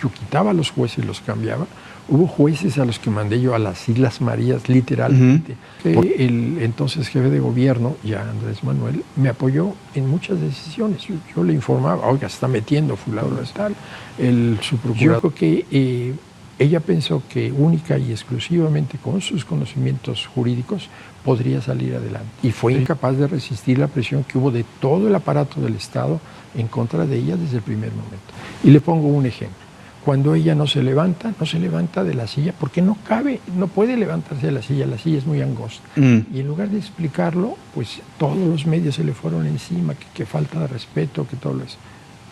Yo quitaba a los jueces y los cambiaba. Hubo jueces a los que mandé yo a las Islas Marías, literalmente. El entonces jefe de gobierno, ya Andrés Manuel, me apoyó en muchas decisiones. Yo le informaba, oiga, se está metiendo fulano tal. Su procurador. Yo creo que ella pensó que única y exclusivamente con sus conocimientos jurídicos podría salir adelante. Y fue incapaz de resistir la presión que hubo de todo el aparato del Estado en contra de ella desde el primer momento. Y le pongo un ejemplo. Cuando ella no se levanta de la silla porque no cabe, no puede levantarse de la silla es muy angosta. Y en lugar de explicarlo, pues todos los medios se le fueron encima, que falta de respeto, que todo eso.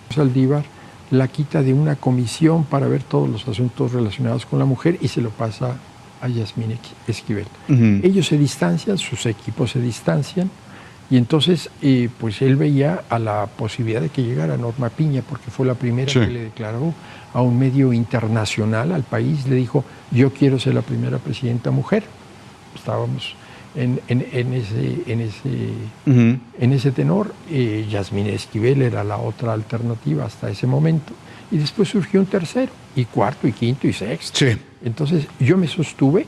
Saldívar la quita de una comisión para ver todos los asuntos relacionados con la mujer y se lo pasa a Yasmín Esquivel. Ellos se distancian, sus equipos se distancian, y entonces pues él veía a la posibilidad de que llegara Norma Piña, porque fue la primera que le declaró a un medio internacional, al país, le dijo, yo quiero ser la primera presidenta mujer. Estábamos en ese tenor. Yasmín Esquivel era la otra alternativa hasta ese momento. Y después surgió un tercero, y cuarto, y quinto, y sexto. Sí. Entonces yo me sostuve.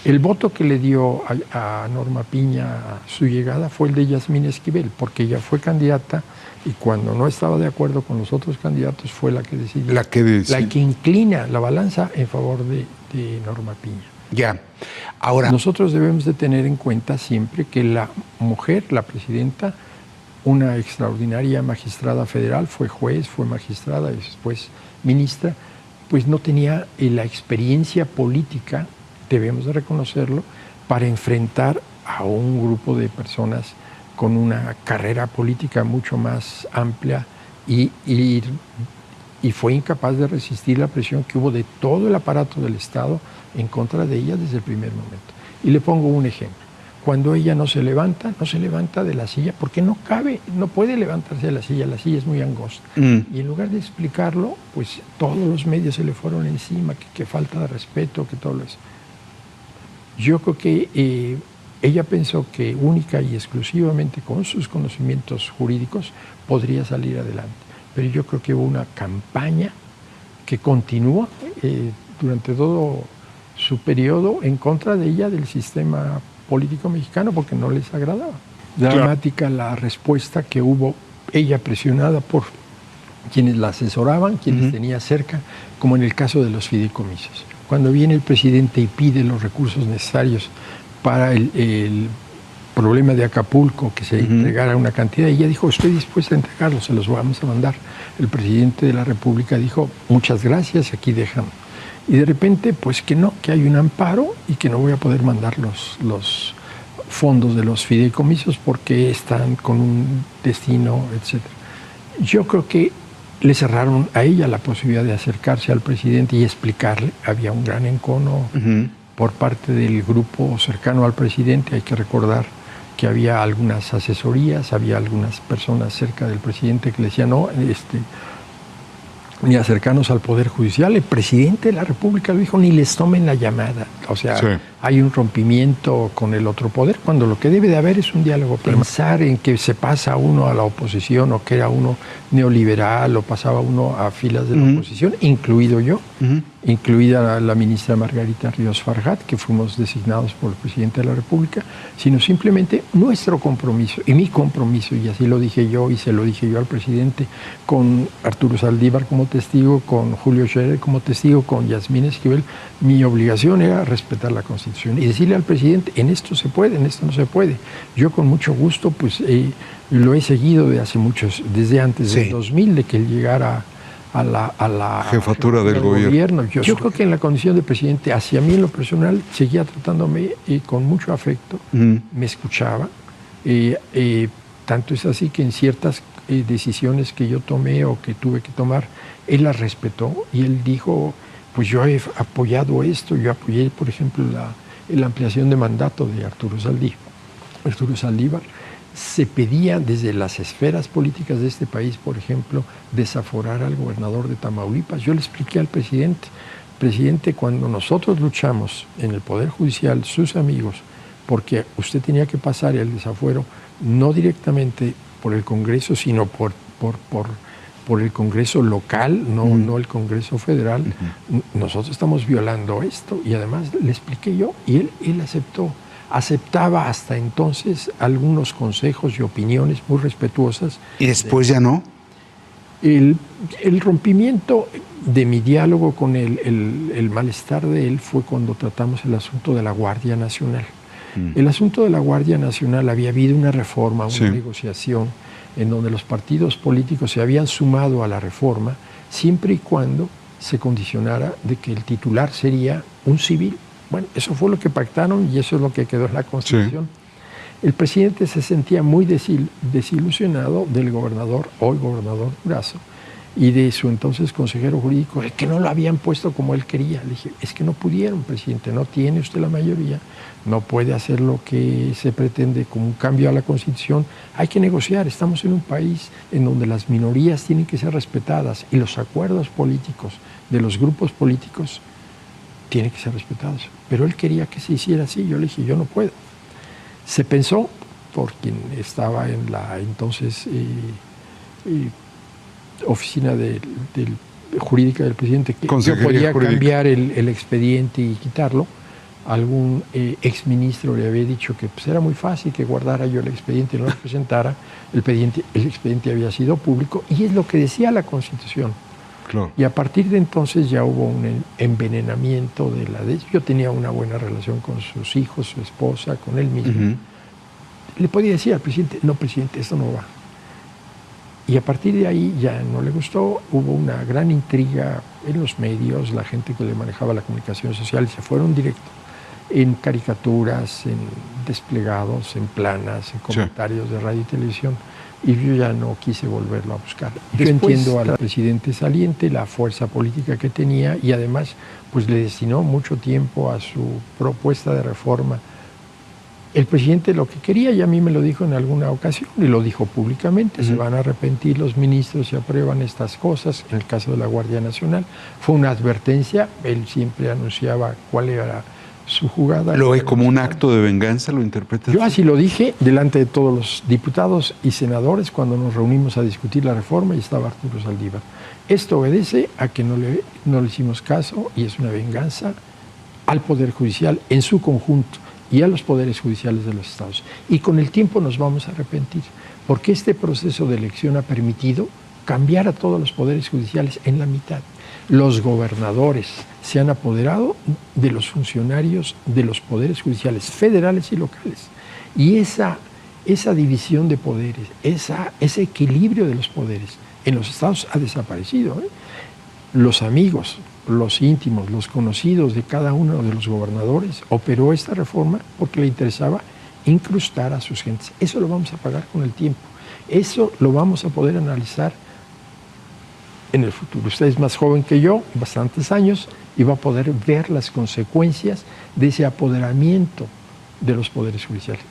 El voto que le dio a Norma Piña a su llegada fue el de Yasmín Esquivel, porque ella fue candidata y cuando no estaba de acuerdo con los otros candidatos fue la que decidió. La que inclina la balanza en favor de Norma Piña. Ya. Ahora, nosotros debemos de tener en cuenta siempre que la mujer, la presidenta, una extraordinaria magistrada federal, fue juez, fue magistrada y después ministra, pues no tenía la experiencia política, debemos de reconocerlo, para enfrentar a un grupo de personas con una carrera política mucho más amplia y fue incapaz de resistir la presión que hubo de todo el aparato del Estado en contra de ella desde el primer momento. Y le pongo un ejemplo. Cuando ella no se levanta de la silla porque no cabe, no puede levantarse de la silla es muy angosta. Y en lugar de explicarlo, pues todos los medios se le fueron encima, que falta de respeto, que todo eso. Yo creo que ella pensó que única y exclusivamente con sus conocimientos jurídicos podría salir adelante. Pero yo creo que hubo una campaña que continúa durante todo su periodo en contra de ella, del sistema político mexicano, porque no les agradaba. Dramática la respuesta que hubo, ella presionada por quienes la asesoraban, quienes tenía cerca, como en el caso de los fideicomisos. Cuando viene el presidente y pide los recursos necesarios para el problema de Acapulco, que se entregara una cantidad, ella dijo, estoy dispuesta a entregarlos, se los vamos a mandar. El presidente de la República dijo, muchas gracias, aquí dejan. Y de repente, pues que no, que hay un amparo y que no voy a poder mandar los fondos de los fideicomisos porque están con un destino, etc. Yo creo que le cerraron a ella la posibilidad de acercarse al presidente y explicarle. Había un gran encono por parte del grupo cercano al presidente. Hay que recordar que había algunas asesorías, había algunas personas cerca del presidente que le decían, no, ni acercarnos al Poder Judicial. El presidente de la República lo dijo, ni les tomen la llamada. O sea, hay un rompimiento con el otro poder, cuando lo que debe de haber es un diálogo. Pensar en que se pasa uno a la oposición o que era uno neoliberal o pasaba uno a filas de la oposición, incluido yo, incluida la ministra Margarita Ríos Farjat, que fuimos designados por el presidente de la República, sino simplemente nuestro compromiso y mi compromiso, y así lo dije yo y se lo dije yo al presidente, con Arturo Saldívar como testigo, con Julio Scherer como testigo, con Yasmín Esquivel. Mi obligación era respetar la Constitución y decirle al presidente, en esto se puede, en esto no se puede. Yo con mucho gusto pues lo he seguido desde antes del 2000, de que él llegara a la jefatura del gobierno. Yo creo que en la condición de presidente, hacia mí en lo personal, seguía tratándome con mucho afecto, me escuchaba. Tanto es así que en ciertas decisiones que yo tomé o que tuve que tomar, él las respetó y él dijo, pues yo he apoyado esto, yo apoyé, por ejemplo, la ampliación de mandato de Arturo Saldívar. Se pedía desde las esferas políticas de este país, por ejemplo, desaforar al gobernador de Tamaulipas. Yo le expliqué al presidente, cuando nosotros luchamos en el Poder Judicial, sus amigos, porque usted tenía que pasar el desafuero no directamente por el Congreso, sino por por el Congreso local, no el Congreso federal. Nosotros estamos violando esto. Y además le expliqué yo, y él aceptaba hasta entonces algunos consejos y opiniones muy respetuosas. ¿Y después ya no? El rompimiento de mi diálogo con él, el malestar de él, fue cuando tratamos el asunto de la Guardia Nacional. El asunto de la Guardia Nacional, había habido una reforma, una negociación, en donde los partidos políticos se habían sumado a la reforma, siempre y cuando se condicionara de que el titular sería un civil. Bueno, eso fue lo que pactaron y eso es lo que quedó en la Constitución. El presidente se sentía muy desilusionado del gobernador, hoy gobernador Durazo, y de su entonces consejero jurídico, que no lo habían puesto como él quería. Le dije, es que no pudieron, presidente, no tiene usted la mayoría, no puede hacer lo que se pretende como un cambio a la Constitución. Hay que negociar, estamos en un país en donde las minorías tienen que ser respetadas y los acuerdos políticos de los grupos políticos tienen que ser respetados. Pero él quería que se hiciera así, yo le dije, yo no puedo. Se pensó, por quien estaba en la entonces oficina jurídica del presidente, que yo podía cambiar el expediente y quitarlo. Algún exministro le había dicho que pues, era muy fácil que guardara yo el expediente y no lo presentara. El expediente había sido público y es lo que decía la Constitución. Claro. Y a partir de entonces ya hubo un envenenamiento de la ley. Yo tenía una buena relación con sus hijos, su esposa, con él mismo. Le podía decir al presidente, no, presidente, esto no va. Y a partir de ahí ya no le gustó, hubo una gran intriga en los medios, la gente que le manejaba la comunicación social se fueron directo en caricaturas, en desplegados, en planas, en comentarios de radio y televisión, y yo ya no quise volverlo a buscar. Yo entiendo al presidente saliente, la fuerza política que tenía, y además pues le destinó mucho tiempo a su propuesta de reforma. El presidente lo que quería, y a mí me lo dijo en alguna ocasión, y lo dijo públicamente, se van a arrepentir los ministros si aprueban estas cosas, en el caso de la Guardia Nacional. Fue una advertencia, él siempre anunciaba cuál era su jugada. ¿Lo ve como un acto de venganza? ¿Lo interpreta? Yo así lo dije delante de todos los diputados y senadores cuando nos reunimos a discutir la reforma y estaba Arturo Saldívar. Esto obedece a que no le hicimos caso y es una venganza al Poder Judicial en su conjunto y a los poderes judiciales de los estados. Y con el tiempo nos vamos a arrepentir, porque este proceso de elección ha permitido cambiar a todos los poderes judiciales en la mitad. Los gobernadores se han apoderado de los funcionarios de los poderes judiciales federales y locales. Y esa división de poderes, ese equilibrio de los poderes en los estados ha desaparecido. Los amigos, los íntimos, los conocidos de cada uno de los gobernadores operó esta reforma porque le interesaba incrustar a sus gentes. Eso lo vamos a pagar con el tiempo. Eso lo vamos a poder analizar en el futuro. Usted es más joven que yo, bastantes años, y va a poder ver las consecuencias de ese apoderamiento de los poderes judiciales.